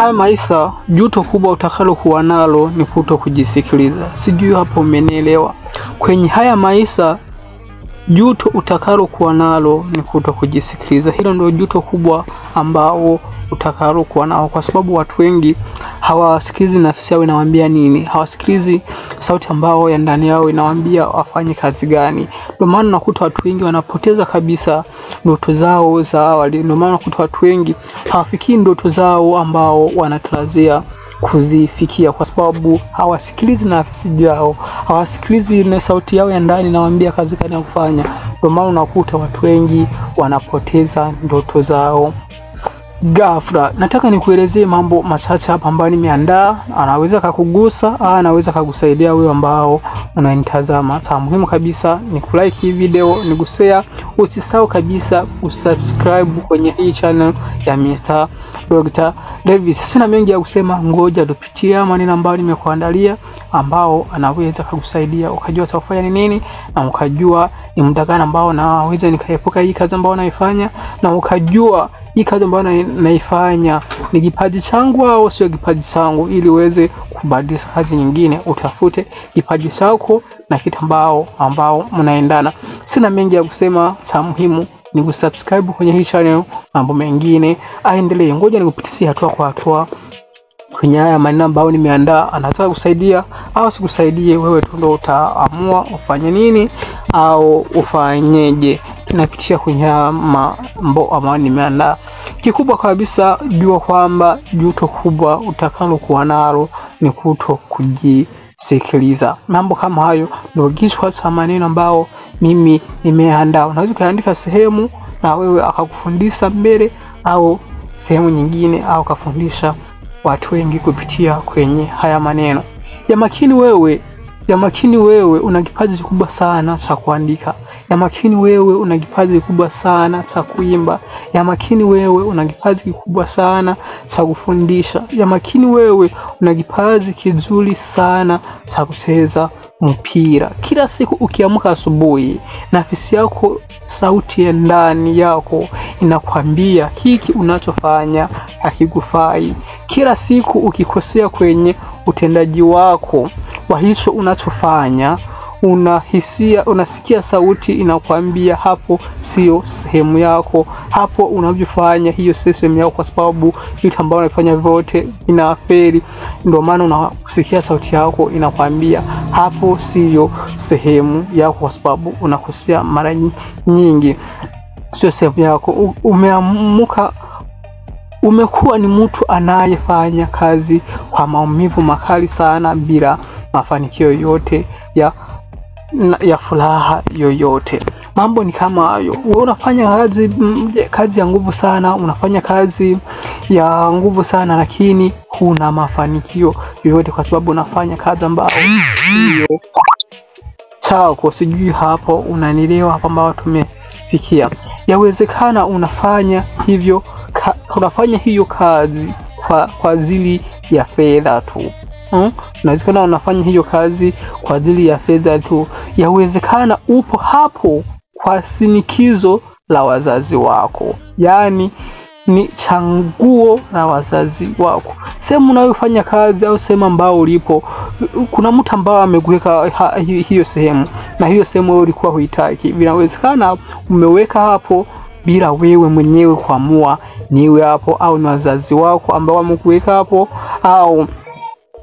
haya maisha, juto kubwa utakalo kuwa nalo ni kuto kujisikiliza. Sijui hapo umenielewa. Kwenye haya maisha, juto utakalo kuwa nalo ni kuto kujisikiliza. Hilo ndio juto kubwa ambao utakalo kuwa nao, kwa sababu watu wengi hawasikilizi nafsi yao inawaambia nini, hawasikilizi sauti ambao ya ndani yao inawaambia wafanye kazi gani. Ndio maana unakuta watu wengi wanapoteza kabisa ndoto zao za awali. Ndio maana unakuta watu wengi hawafikii ndoto zao ambao wanatarajia kuzifikia, kwa sababu hawasikilizi nafsi yao, hawasikilizi na sauti yao ya ndani inawaambia kazi gani ya kufanya. Ndio maana unakuta watu wengi wanapoteza ndoto zao ghafla. Nataka nikuelezee mambo machache hapa ambayo nimeandaa, anaweza kukugusa, anaweza kukusaidia wewe ambao unanitazama. Cha muhimu kabisa ni kulike hii video, ni kushare, usisahau kabisa usubscribe kwenye hii channel ya Mr. Dr. Davis. Sina mengi ya kusema, ngoja tupitie maneno ambayo nimekuandalia ambao anaweza kukusaidia ukajua utafanya nini, na ukajua ni muda gani ambao naweza nikaepuka hii kazi ambayo naifanya, na ukajua hii kazi ambayo naifanya ni kipaji changu au sio kipaji changu, ili uweze kubadilisha kazi nyingine, utafute kipaji chako na kitu ambao mnaendana. Sina mengi ya kusema, cha muhimu ni kusubscribe kwenye hii channel, mambo mengine aendelee. Ngoja nikupitishie hatua kwa hatua kwenye haya maneno ambayo nimeandaa. Anataka kusaidia au sikusaidie, wewe tu ndio utaamua ufanye nini au ufanyeje. Tunapitia kwenye mambo ambayo nimeandaa. Kikubwa kabisa, jua kwamba juto kubwa utakalo kuwa nalo ni kuto kujisikiliza. Mambo kama hayo ndio kichwa cha maneno ambao mimi nimeandaa. Unaweza kuandika sehemu na wewe akakufundisha mbele, au sehemu nyingine au kafundisha watu wengi kupitia kwenye haya maneno. Yamakini wewe una kipaji kikubwa sana cha kuandika. Yamakini wewe una kipaji kikubwa sana cha kuimba. Yamakini wewe una kipaji kikubwa sana cha kufundisha. Yamakini wewe una kipaji kizuri sana cha kucheza mpira. Kila siku ukiamka asubuhi, nafsi yako, sauti ya ndani yako inakwambia hiki unachofanya hakikufai. Kila siku ukikosea kwenye utendaji wako wa hicho unachofanya, unasikia sauti inakwambia hapo sio sehemu yako, hapo unavyofanya hiyo sio sehemu yako, kwa sababu vitu ambavyo unafanya vyote inafeli. Ndio maana unasikia sauti yako inakwambia hapo sio sehemu yako, kwa sababu unakosea mara nyingi, sio sehemu yako. Umekuwa ni mtu anayefanya kazi kwa maumivu makali sana bila mafanikio yoyote ya furaha yoyote. Mambo ni kama hayo. Wewe unafanya kazi ya nguvu sana, unafanya kazi ya nguvu sana, lakini huna mafanikio yoyote, kwa sababu unafanya kazi ambayo hiyo chako. Sijui hapo unanielewa hapa ambao tumefikia. Yawezekana unafanya hiyo kazi kwa ajili ya fedha tu. Inawezekana unafanya hiyo kazi kwa ajili ya fedha tu. Yawezekana upo hapo kwa shinikizo la wazazi wako, yani ni changuo la wazazi wako. Sehemu unayofanya kazi au sehemu ambao ulipo, kuna mtu ambao amekuweka hiyo sehemu, na hiyo sehemu wewe ulikuwa huitaki. Inawezekana umeweka hapo bila wewe mwenyewe kuamua niwe hapo, au ni wazazi wako ambao wamekuweka hapo, au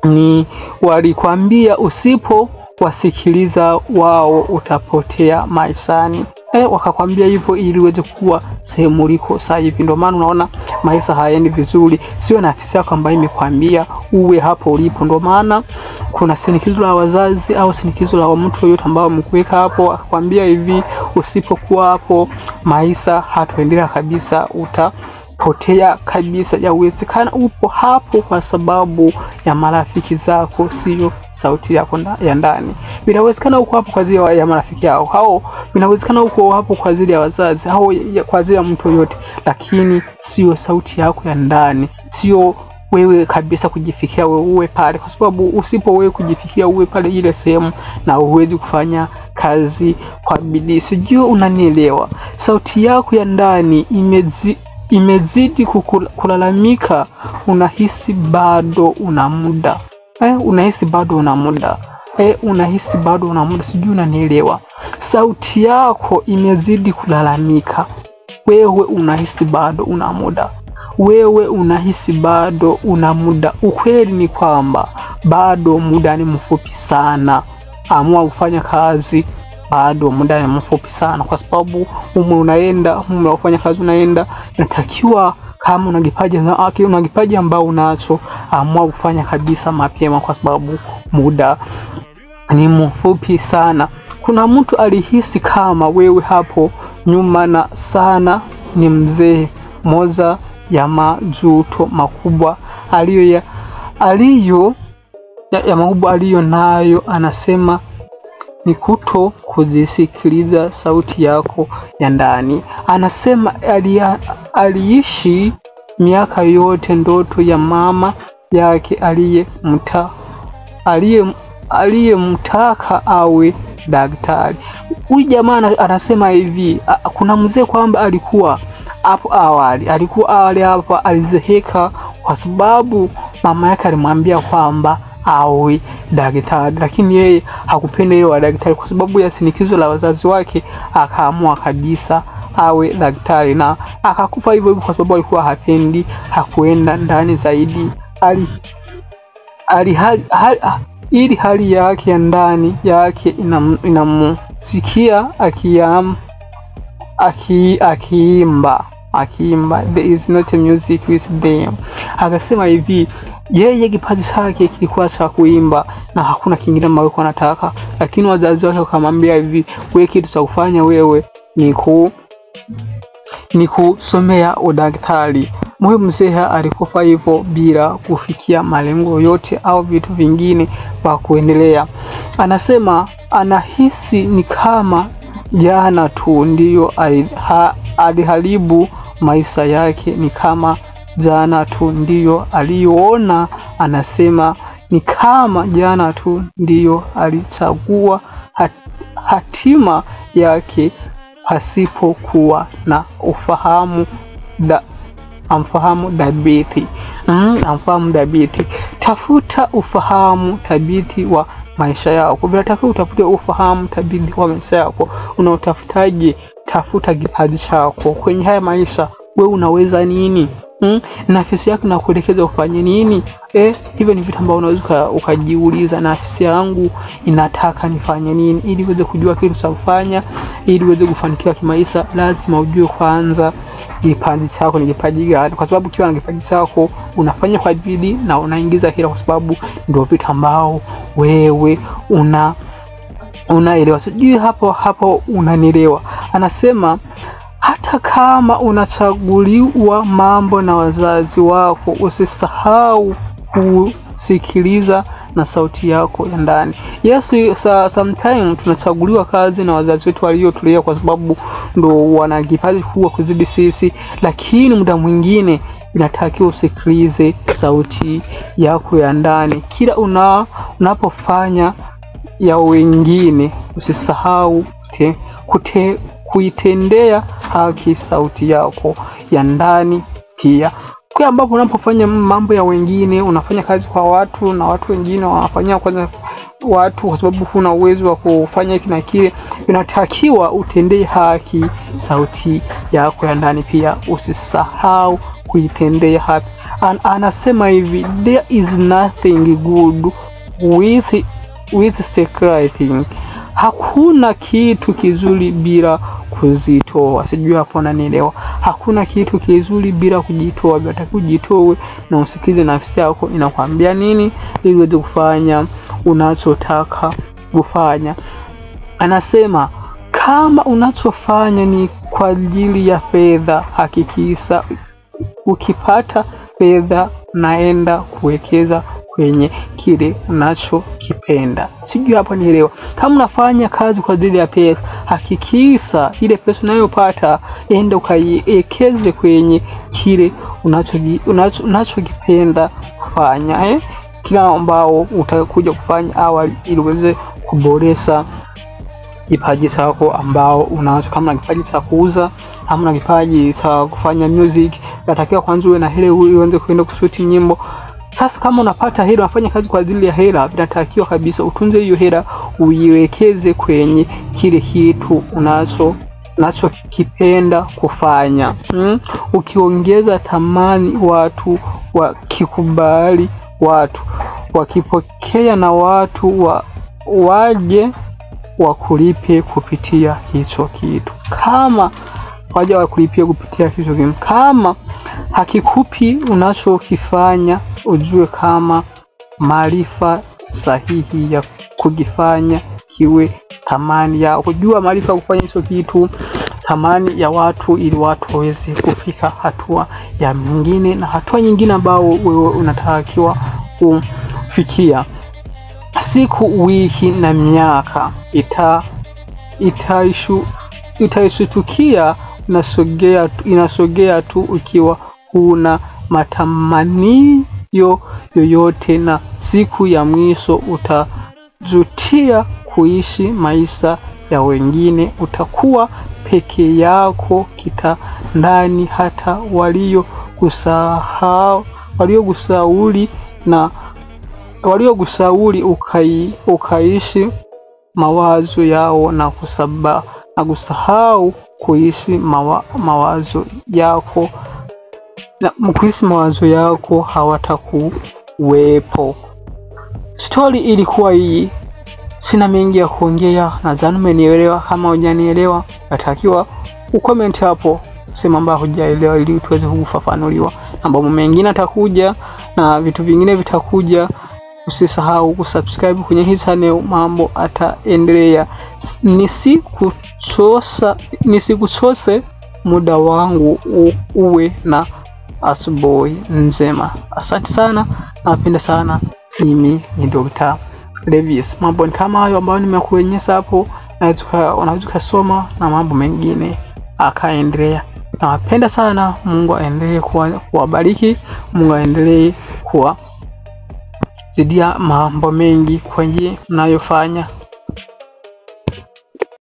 ni walikwambia usipo wasikiliza wao utapotea maishani. Wakakwambia hivyo ili uweze kuwa sehemu uliko sasa hivi. Ndio maana unaona maisha hayaendi vizuri, sio nafsi yako ambayo imekwambia uwe hapo ulipo. Ndio maana kuna shinikizo la wazazi au shinikizo la mtu yote ambao amekuweka hapo, akakwambia hivi usipokuwa hapo maisha hataendelea kabisa, utapotea kabisa. Yawezekana upo hapo kwa sababu ya marafiki zako, sio sauti yako ya ndani. Inawezekana uko hapo kwa ajili ya marafiki yao, hao inawezekana uko hapo kwa ajili ya wazazi, hao kwa ajili ya mtu yote, lakini sio sauti yako ya ndani, sio wewe kabisa kujifikiria wewe uwe pale, kwa sababu usipo wewe kujifikiria uwe pale ile sehemu, na uwezi kufanya kazi kwa bidii. Sijui unanielewa. Sauti yako ya ndani imezidi kulalamika, unahisi bado una muda. Unahisi bado una muda. Unahisi bado una muda, sijui unanielewa. Sauti yako imezidi kulalamika, wewe unahisi bado una muda. Wewe unahisi bado una muda. Ukweli ni kwamba bado muda ni mfupi sana. Amua kufanya kazi, bado muda ni mfupi sana, kwa sababu unafanya kazi unaenda. Natakiwa kama una kipaji ambao unacho, amua kufanya kabisa mapema, kwa sababu muda ni mfupi sana. Kuna mtu alihisi kama wewe hapo nyuma na sana ni mzee. Moja ya majuto makubwa aliyo nayo, anasema ni kuto kujisikiliza sauti yako ya ndani. Anasema aliishi miaka yote ndoto ya mama yake aliyemtaka awe daktari. Huyu jamaa anasema hivi, kuna mzee kwamba alikuwa awali hapa alizeheka kwa sababu mama yake alimwambia kwamba awe daktari, lakini yeye hakupenda ile wa daktari kwa sababu ya shinikizo la wazazi wake. Akaamua kabisa awe daktari na akakufa hivyo kwa sababu alikuwa hapendi, hakuenda ndani zaidi. Ili hali yake ya ndani yake inamsikia akiimba there is not a music with them. Akasema hivi, yeye kipaji chake kilikuwa cha kuimba na hakuna kingine ambacho anataka, lakini wazazi wake wakamwambia hivi, wewe kitu cha kufanya wewe ni kusomea udaktari. Mzee alikufa hivyo bila kufikia malengo yote au vitu vingine vya kuendelea. Anasema anahisi ni kama jana tu ndiyo aliharibu maisha yake, ni kama jana tu ndiyo aliona. Anasema ni kama jana tu ndiyo alichagua hatima yake pasipokuwa na amfahamu dhabiti. Tafuta ufahamu thabiti wa maisha yako. Bila tafuta utafute ufahamu thabiti wa maisha yako. Unaotafutaje? Tafuta kipaji chako. Kwenye haya maisha wewe unaweza nini? Nafsi yako inakuelekeza ufanye nini? Hivyo ni vitu ambavyo unaweza ukajiuliza, nafsi yangu inataka nifanye nini? Ili uweze kujua kitu cha kufanya, ili uweze kufanikiwa kimaisha, lazima ujue kwanza kipaji chako ni kipaji gani, kwa sababu ukiwa na kipaji chako unafanya kwa bidii na unaingiza hela, kwa sababu ndio vitu ambao wewe unaelewa. Sijui hapo unanielewa. Anasema hata kama unachaguliwa mambo na wazazi wako, usisahau kusikiliza na sauti yako ya ndani. Yes, sometimes tunachaguliwa kazi na wazazi wetu waliotulea kwa sababu ndo wana kipaji kubwa kuzidi sisi, lakini muda mwingine inatakiwa usikilize sauti yako ya ndani. Kila unapofanya ya wengine, usisahau kuitendea haki sauti yako ya ndani pia. Kwa ambapo unapofanya mambo ya wengine, unafanya kazi kwa watu na watu wengine wanafanyia kwanza watu kwa sababu huna uwezo wa kufanya hiki na kile, inatakiwa utendee haki sauti yako ya ndani pia. Usisahau kuitendea haki. Anasema hivi, there is nothing good with sacrificing. Hakuna kitu kizuri bila kuzitoa. Sijui hapo unanielewa. Hakuna kitu kizuri bila kujitoa. Unataka kujitoe na usikize nafsi yako inakwambia nini, ili uweze kufanya unachotaka kufanya. Anasema kama unachofanya ni kwa ajili ya fedha, hakikisha ukipata fedha naenda kuwekeza kwenye kile unachokipenda. Sijui hapa nielewa. Kama unafanya kazi kwa ajili ya pesa, hakikisha ile pesa unayopata enda ukaiwekeze kwenye kile unachokipenda kufanya. Kila ambao utakuja kufanya awali, ili uweze kuboresha kipaji chako ambao unacho. Kama kipaji cha kuuza, hamna kipaji cha kufanya music, unatakiwa kwanza uwe na hela ili uanze kwenda kushuti nyimbo. Sasa kama unapata hela, unafanya kazi kwa ajili ya hela, inatakiwa kabisa utunze hiyo hela, uiwekeze kwenye kile kitu unachokipenda kufanya. Ukiongeza thamani, watu wakikubali, watu wakipokea, na watu waje wakulipe kupitia hicho kitu. Kama waje wakulipia kupitia hicho kitu, kama hakikupi unachokifanya, ujue kama maarifa sahihi ya kukifanya kiwe thamani ya kujua maarifa kufanya hicho kitu, thamani ya watu, ili watu waweze kufika hatua ya nyingine na hatua nyingine ambao wewe unatakiwa kufikia. Siku, wiki na miaka itaishutukia, inasogea tu ukiwa huna matamanio yoyote, na siku ya mwisho utajutia kuishi maisha ya wengine. Utakuwa peke yako kitandani, hata waliokusauli ukaishi mawazo yao na kusahau kuishi mawazo yako, na mkuishi mawazo yako hawatakuwepo. Story ilikuwa hii, sina mengi ya kuongea, nadhani umenielewa. Kama hujanielewa, natakiwa ucomment hapo sema kwamba hujaelewa, ili tuweze kufafanuliwa. Mambo mengine atakuja na vitu vingine vitakuja. Usisahau kusubscribe kwenye hii channel, mambo ataendelea. Nisikuchose muda wangu, uwe na asubuhi njema. Asante sana, napenda sana. Mimi ni Dr. Levis. Mambo kama hayo ambayo nimekuonyesha hapo, na unaweza kusoma na mambo mengine akaendelea. Napenda sana. Mungu aendelee kuwabariki, Mungu aendelee kuwa zidia mambo mengi kwenye mnayofanya.